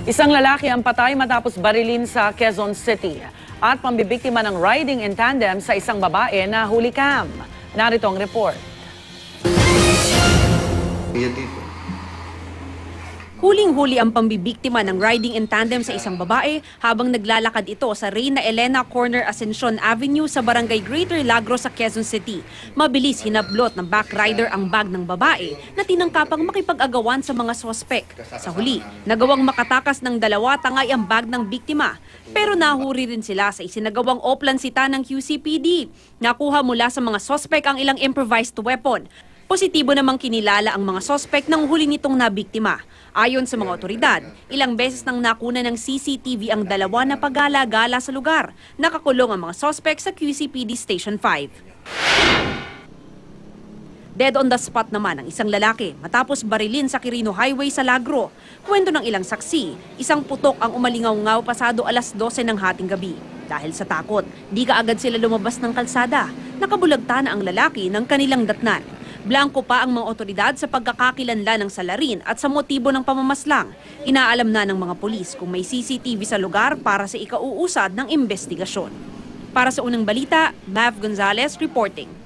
Isang lalaki ang patay matapos barilin sa Quezon City at pambibiktima ng riding in tandem sa isang babae na hulikam. Narito ang report. Huling-huli ang pambibiktima ng riding in tandem sa isang babae habang naglalakad ito sa Reyna Elena Corner Ascension Avenue sa Barangay Greater Lagro sa Quezon City. Mabilis hinablot ng backrider ang bag ng babae na tinangkapang makipag-agawan sa mga sospek. Sa huli, nagawang makatakas ng dalawa tangay ang bag ng biktima. Pero nahuri rin sila sa isinagawang oplansita ng QCPD. Nakuha mula sa mga sospek ang ilang improvised weapon. Positibo namang kinilala ang mga sospek ng huli nitong nabiktima. Ayon sa mga otoridad, ilang beses nang nakuna ng CCTV ang dalawa na pagala-gala sa lugar. Nakakulong ang mga sospek sa QCPD Station 5. Dead on the spot naman ang isang lalaki matapos barilin sa Quirino Highway sa Lagro. Kwento ng ilang saksi, isang putok ang umalingaw-ngaw pasado alas 12 ng hating gabi. Dahil sa takot, di kaagad sila lumabas ng kalsada. Nakabulagta na ang lalaki ng kanilang datnan. Blanco pa ang mga otoridad sa pagkakakilanlan ng salarin at sa motibo ng pamamaslang. Inaalam na ng mga pulis kung may CCTV sa lugar para sa ikauusad ng investigasyon. Para sa unang balita, Mav Gonzalez reporting.